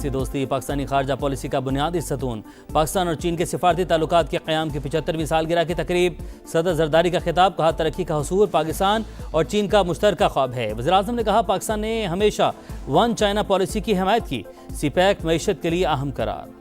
से दोस्ती पाकिस्तानी खारजा पॉलिसी का बुनियादी सतून। पाकिस्तान और चीन के सिफारती ताल्लुकात के क़याम की 75वीं सालगिरह की तकरीब। सदर जरदारी का खिताब, कहा तरक्की का हसूल पाकिस्तान और चीन का मुश्तरका ख्वाब है। वज़ीर-ए-आज़म ने कहा पाकिस्तान ने हमेशा वन चाइना पॉलिसी की हिमायत की। सीपैक मईशत के लिए अहम करार।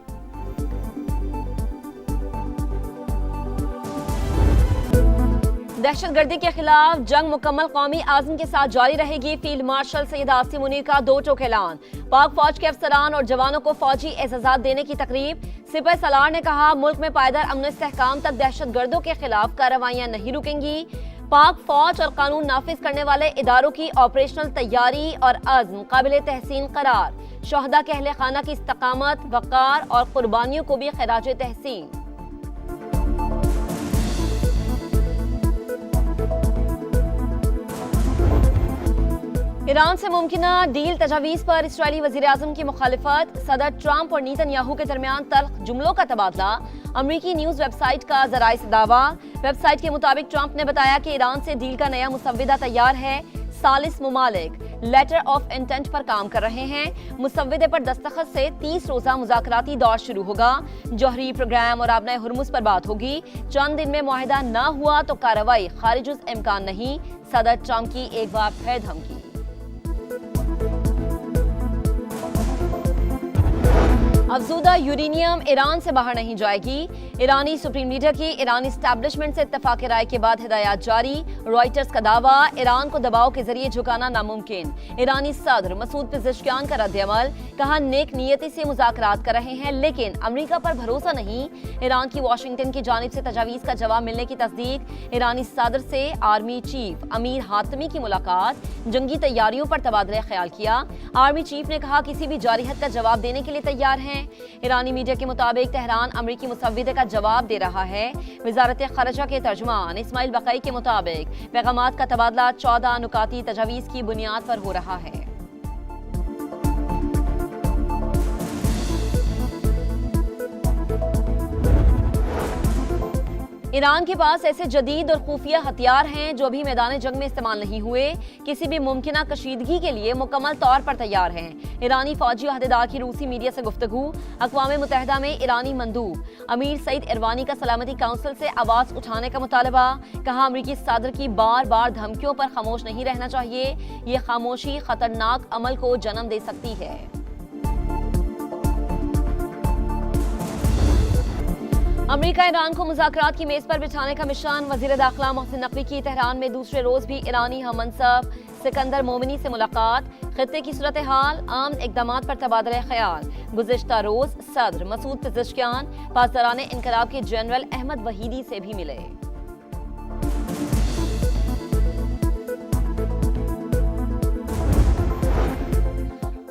दहशतगर्दी के खिलाफ जंग मुकम्मल कौमी आज़म के साथ जारी रहेगी। फील्ड मार्शल सैयद आसिम मुनीर का दो टोक ऐलान। पाक फौज के अफसरान और जवानों को फौजी एजाज़ात देने की तकरीब। सिपह सलार ने कहा मुल्क में पायदार अमन इस्तेहकाम तक दहशतगर्दों के खिलाफ कार्रवाइयां नहीं रुकेंगी। पाक फौज और कानून नाफिज करने वाले इदारों की ऑपरेशनल तैयारी और अज़्म काबिल तहसीन करार। शहदा के अहले खाना की इस्तकामत, वक़ार और कुर्बानियों को भी खिराज तहसीन। ईरान से मुमकिना डील तजावीज़ पर इसराइली वज़ीर-ए-आज़म की मुखालिफत। सदर ट्रंप और नेतन्याहू के दरमियान तल्ख जुमलों का तबादला। अमरीकी न्यूज़ वेबसाइट का ज़राए से दावा। वेबसाइट के मुताबिक ट्रंप ने बताया कि ईरान से डील का नया मुसव्विदा तैयार है। 40 मुमालिक लेटर ऑफ इंटेंट पर काम कर रहे हैं। मुसव्विदे पर दस्तखत से 30 रोज़ा मुज़ाकराती दौर शुरू होगा। जौहरी प्रोग्राम और आबनाए हुर्मुज़ पर बात होगी। चंद दिन में मुआहिदा न हुआ तो कार्रवाई खारिजुल इम्कान नहीं। सदर ट्रंप की एक बार फिर धमकी। अफजूदा यूरेनियम ईरान से बाहर नहीं जाएगी। ईरानी सुप्रीम लीडर की ईरानी एस्टैब्लिशमेंट से इत्तफाक राय के बाद हिदायत जारी। रॉयटर्स का दावा, ईरान को दबाव के जरिए झुकाना नामुमकिन। ईरानी सदर मसूद पिज़ेश्कियान का रद्द-ए-अमल, कहा नेक नियति से मुज़ाकरात कर रहे हैं लेकिन अमरीका पर भरोसा नहीं। ईरान की वाशिंगटन की जानिब से तजावीज़ का जवाब मिलने की तस्दीक। ईरानी सदर से आर्मी चीफ अमीर हातमी की मुलाकात। जंगी तैयारियों पर तबादला ख्याल किया। आर्मी चीफ ने कहा किसी भी जारिहत का जवाब देने के लिए तैयार हैं। ईरानी मीडिया के मुताबिक तेहरान अमरीकी मुसव्विदे का जवाब दे रहा है। वजारत खरजा के तर्जुमान इस्माइल बकई के मुताबिक पैगामात का तबादला 14 नुकाती तजावीज़ की बुनियाद पर हो रहा है। ईरान के पास ऐसे जदीद और खुफिया हथियार हैं जो अभी मैदान जंग में इस्तेमाल नहीं हुए। किसी भी मुमकिना कशीदगी के लिए मुकम्मल तौर पर तैयार हैं। ईरानी फौजी अहदेदार की रूसी मीडिया से गुफ्तगू। अक़वाम मुत्तहिदा में ईरानी मंदूब अमीर सईद इरवानी का सलामती काउंसिल से आवाज़ उठाने का मुतालबा। कहा अमरीकी सदर की बार बार धमकियों पर खामोश नहीं रहना चाहिए। ये खामोशी खतरनाक अमल को जन्म दे सकती है। अमरीका ईरान को मुज़ाकरात की मेज पर बिठाने का मिशन। वज़ीर दाखिला मोहसिन नकवी की तेहरान में दूसरे रोज भी ईरानी हममनसब सिकंदर मोमिनी से मुलाकात। खित्ते की सूरत हाल, आम इक़दामात पर तबादला ख्याल। गुज़िश्ता रोज सदर मसूद पिज़ेश्कियान पासदारान इनकलाब के जनरल अहमद वहीदी से भी मिले।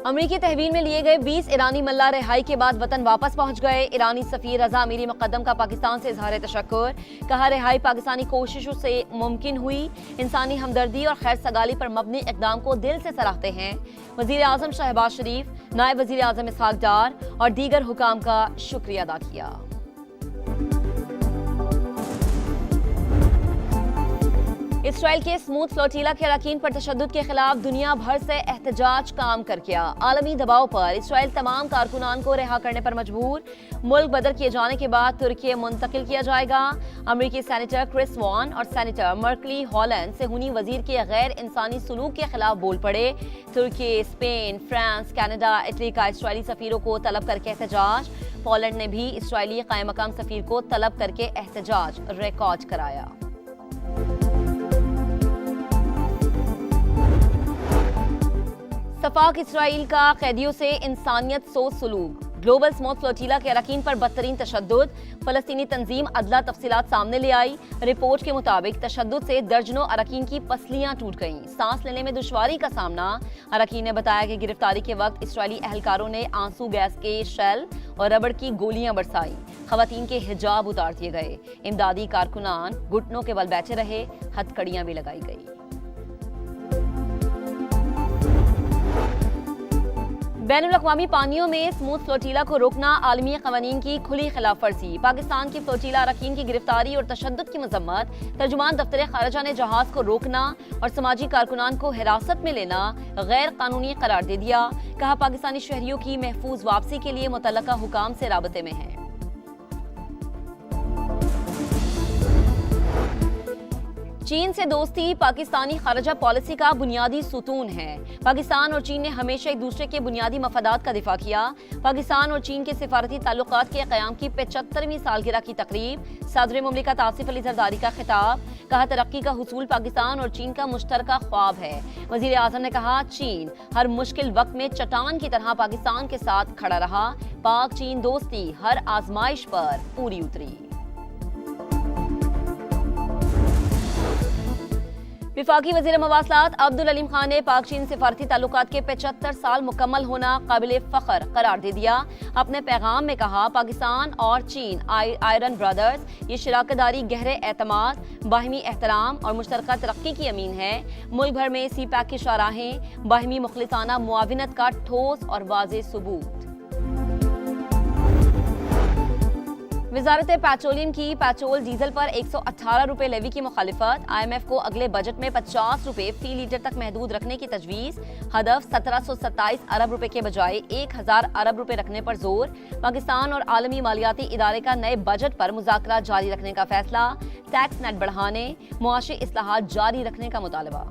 अमरीकी तहवील में लिए गए 20 ईरानी मल्ला रिहाई के बाद वतन वापस पहुंच गए। ईरानी सफीर रजा अमीरी मुक़द्दम का पाकिस्तान से इजहार तशक्कुर। कहा रिहाई पाकिस्तानी कोशिशों से मुमकिन हुई। इंसानी हमदर्दी और खैर सगाली पर मबनी इक़दाम को दिल से सराहते हैं। वज़ीर-ए-आज़म शहबाज शरीफ, नायब वज़ीर-ए-आज़म इसहाक डार और दीगर हुकाम का शुक्रिया अदा किया। इसराइल के स्मूथ फ्लोटीला के अरकान पर तशद्दुद के खिलाफ दुनिया भर से एहतजाज काम कर किया। आलमी दबाव पर इसराइल तमाम कारकुनान को रिहा करने पर मजबूर। मुल्क बदर किए जाने के बाद तुर्की मुंतकिल किया जाएगा। अमरीकी सेनेटर क्रिस वॉन और सेनेटर मर्कली हॉलैंड से हुनी वजीर के गैर इंसानी सलूक के खिलाफ बोल पड़े। तुर्की, स्पेन, फ्रांस, कनाडा, इटली का इसराइली सफीरों को तलब करके एहतजाज। पोलैंड ने भी इसराइली कायम मकाम सफीर को तलब करके एहतजाज रिकॉर्ड कराया। सफाक इसराइल का कैदियों से इंसानियत सोच सलूक। ग्लोबल स्मूथ फ्लोटीला के अरकान पर बदतरीन तशद्दुद। फलस्तीनी तंजीम अदला तफसीलात सामने ले आई। रिपोर्ट के मुताबिक तशद्दुद से दर्जनों अरकान की पसलियां टूट गईं। सांस लेने में दुश्वारी का सामना। अरकान ने बताया कि गिरफ्तारी के वक्त इसराइली अहलकारों ने आंसू गैस के शेल और रबड़ की गोलियां बरसाई। खवातीन के हिजाब उतार दिए गए। इमदादी कारकुनान घुटनों के बल बैठे रहे। हथकड़ियां भी लगाई गई। बैनुल-अक़वामी पानियों में स्मूथ फ्लोटीला को रोकना आलमी क़वानीन की खुली खिलाफ वर्जी। पाकिस्तान की फ्लोटीला अरकान की गिरफ्तारी और तशद्दुद की मजम्मत। तर्जुमान दफ्तर खारजा ने जहाज को रोकना और समाजी कारकुनान को हिरासत में लेना गैर कानूनी करार दे दिया। कहा पाकिस्तानी शहरियों की महफूज वापसी के लिए मुतल्लका हुकाम से राबते में है। चीन से दोस्ती पाकिस्तानी खारजा पॉलिसी का बुनियादी सुतून है। पाकिस्तान और चीन ने हमेशा एक दूसरे के बुनियादी मफादात का दिफा किया। पाकिस्तान और चीन के सिफारती ताल्लुकात के क़याम की 75वीं सालगिरह की तकरीब। सदर मुमलिकत आसिफ अली जरदारी का खिताब। कहा तरक्की का हुसूल पाकिस्तान और चीन का मुश्तरका ख्वाब है। वज़ीर आज़म ने कहा चीन हर मुश्किल वक्त में चट्टान की तरह पाकिस्तान के साथ खड़ा रहा। पाक चीन दोस्ती हर आजमाइश पर पूरी उतरी। विफाकी वज़ीर मवासलात अब्दुल अलीम खान ने पाक चीन सिफारती ताल्लुकात के 75 साल मुकम्मल होना काबिल फ़ख्र करार दे दिया। अपने पैगाम में कहा पाकिस्तान और चीन आयरन ब्रदर्स, ये शराकतदारी गहरे एतमाद, बाहिमी एहतराम और मुश्तरका तरक्की की अमीन है। मुल्क भर में CPEC की शाहराहें बाहिमी मुखलिसाना मुआविनत का ठोस और वाज़ेह सबूत। वजारत पेट्रोलियम की पेट्रोल डीजल पर 118 रुपए लेवी की मुखालिफत। IMF को अगले बजट में 50 रुपए फी लीटर तक महदूद रखने की तजवीज़। हदफ 1727 अरब रुपए के बजाय 1000 अरब रुपए रखने पर जोर। पाकिस्तान और आलमी मालियाती इदारे का नए बजट पर मुज़ाकरा जारी रखने का फैसला। टैक्स नेट बढ़ाने, मुआशी इस्लाहात जारी रखने का मुतालबा।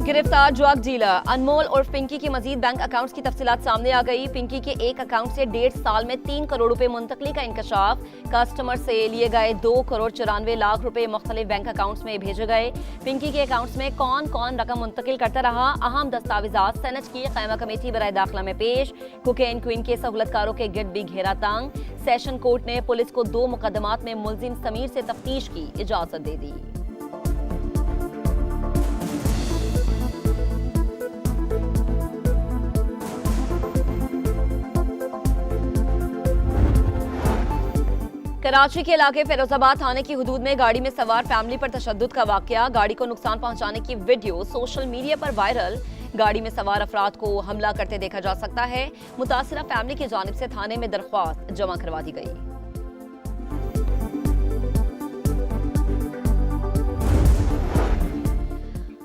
गिरफ्तार ड्रग डीलर अनमोल और पिंकी की मजीद बैंक अकाउंट्स की तफसीलात सामने आ गई। पिंकी के एक अकाउंट से 1.5 साल में 3 करोड़ रुपए मुंतकली का इंकशाफ। कस्टमर से लिए गए 2 करोड़ 94 लाख रुपए मुख्तलिफ बैंक अकाउंट्स में भेजे गए। पिंकी के अकाउंट्स में कौन कौन रकम मुंतकिल करता रहा, अहम दस्तावेजात सेनेट की क़ायमा कमेटी बराए दाखिला में पेश। कोकेन क्वीन के सहूलतकारों के गिरद भी घेरा तंग। सेशन कोर्ट ने पुलिस को 2 मुकदमात में मुलजिम समीर से तफ्तीश की इजाजत दे दी। कराची के इलाके फिरोजाबाद थाने की हुदूद में गाड़ी में सवार फैमिली पर तशद्दुद का वाकया। गाड़ी को नुकसान पहुंचाने की वीडियो सोशल मीडिया पर वायरल। गाड़ी में सवार अफराद को हमला करते देखा जा सकता है। मुतासिरा फैमिली की जानिब से थाने में दरख्वास्त जमा करवा दी गई।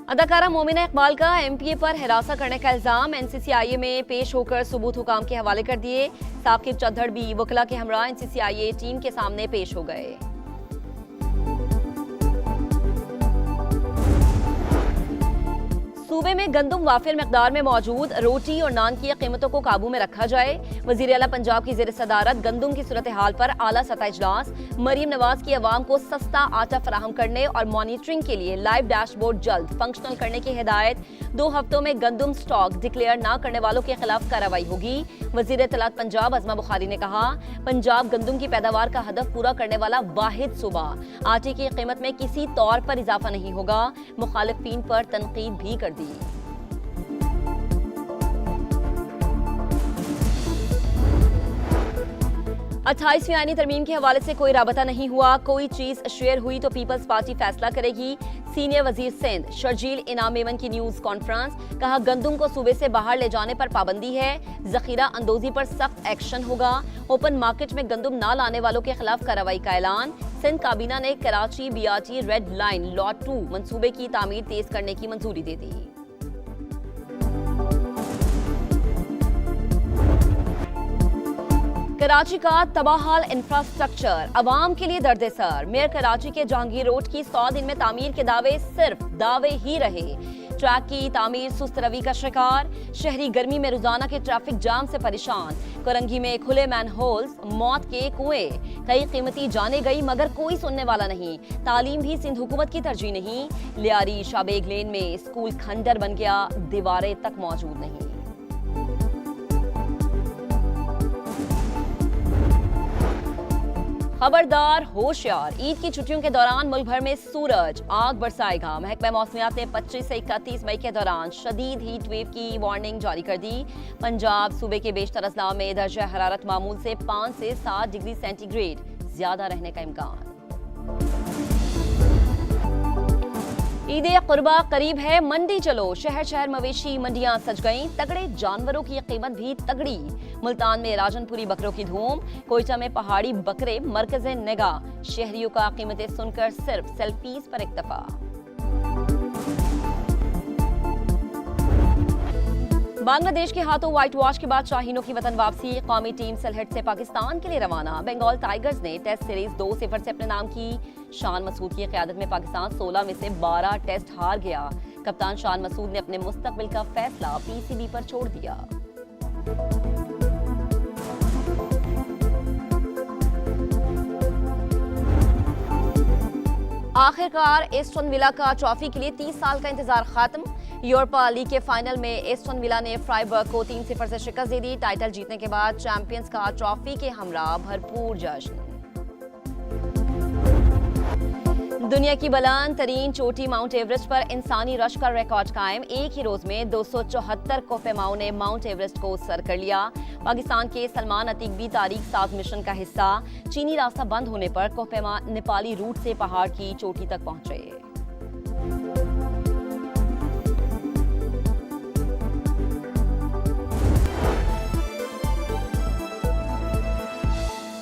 अदाकारा मोमिना इकबाल का MPA पर हिरासत करने का इल्जाम। NCCIA में पेश होकर सबूत हुकाम के हवाले कर दिए। साकिब चद्दड़ भी वकला के हमरा NCCIA टीम के सामने पेश हो गए। सूबे में गंदम वाफिर मकदार में मौजूद, रोटी और नान की कीमतों को काबू में रखा जाए। वज़ीर आला पंजाब की ज़ेर सदारत गंदम की सूरत हाल पर आला सतह इजलास। मरीम नवाज की अवाम को सस्ता आटा फराहम करने और मॉनिटरिंग के लिए लाइव डैशबोर्ड जल्द फंक्शनल करने की हिदायत। 2 हफ्तों में गंदम स्टॉक डिक्लेयर न करने वालों के खिलाफ कार्रवाई होगी। वज़ीर इत्तलात पंजाब अज़मा बुखारी ने कहा पंजाब गंदम की पैदावार का हदफ पूरा करने वाला वाहिद सूबा। आटे की कीमत में किसी तौर पर इजाफा नहीं होगा। मुखालिफिन पर तनकीद भी कर दी। 28वीं आईनी तरमीम के हवाले से कोई राबता नहीं हुआ। कोई चीज शेयर हुई तो पीपल्स पार्टी फैसला करेगी। सीनियर वजीर सिंध शर्जील इनाम मेमन की न्यूज कॉन्फ्रेंस। कहा गंदम को सूबे से बाहर ले जाने पर पाबंदी है। जखीरा अंदोजी पर सख्त एक्शन होगा। ओपन मार्केट में गंदम न लाने वालों के खिलाफ कार्रवाई का ऐलान। सिंध काबीना ने Karachi BRT red line lot 2 मंसूबे की तामीर तेज करने की मंजूरी दे दी। कराची का तबाहाल इंफ्रास्ट्रक्चर अवाम के लिए दर्द-ए-सर। मेयर कराची के जहांगीर रोड की 100 दिन में तामीर के दावे सिर्फ दावे ही रहे। ट्रैक की तामीर सुस्त रवि का शिकार। शहरी गर्मी में रोजाना के ट्रैफिक जाम से परेशान। कोरंगी में खुले मैनहोल्स, मौत के कुएं। कई कीमती जाने गई मगर कोई सुनने वाला नहीं। तालीम भी सिंध हुकूमत की तरजीह नहीं। लियारी शाबेग लेन में स्कूल खंडर बन गया, दीवारें तक मौजूद नहीं। खबरदार होशियार, ईद की छुट्टियों के दौरान मुल्क भर में सूरज आग बरसाएगा। महकमा मौसमियात ने 25 से 31 मई के दौरान शदीद हीट वेव की वार्निंग जारी कर दी। पंजाब सूबे के बेशतर अजला में दर्जा हरारत मामूल से 5 से 7 डिग्री सेंटीग्रेड ज्यादा रहने का इम्कान। ईद कुर्बा करीब है, मंडी चलो। शहर शहर मवेशी मंडियां सज गईं, तगड़े जानवरों की कीमत भी तगड़ी। मुल्तान में राजनपुरी बकरों की धूम, कोयटा में पहाड़ी बकरे मरकज़े निगाह। शहरियों का कीमतें सुनकर सिर्फ सेल्फीज पर इक्तफा। बांग्लादेश के हाथों व्हाइट वॉश के बाद शाहीनों की वतन वापसी। कौमी टीम सिलहट से पाकिस्तान के लिए रवाना। बंगाल टाइगर्स ने टेस्ट सीरीज 2-0 से अपने नाम की। शान मसूद की क़यादत में पाकिस्तान 16 में से 12 टेस्ट हार गया। कप्तान शान मसूद ने अपने मुस्तकबिल का फैसला पीसीबी पर छोड़ दिया। आखिरकार एस्टन विला का ट्रॉफी के लिए 30 साल का इंतजार खत्म। यूरोपा लीग के फाइनल में एस्टन विला ने फ्राइबर्ग को 3-0 से शिकस्त दे दी। टाइटल जीतने के बाद चैंपियंस का ट्रॉफी के हमरा भरपूर जश्न। दुनिया की बुलंद तरीन चोटी माउंट एवरेस्ट पर इंसानी रश का रिकॉर्ड कायम। एक ही रोज में 274 कोहपेमाओं ने माउंट एवरेस्ट को सर कर लिया। पाकिस्तान के सलमान अतीक भी तारीख 7 मिशन का हिस्सा। चीनी रास्ता बंद होने पर कोहपेमा नेपाली रूट से पहाड़ की चोटी तक पहुंचे।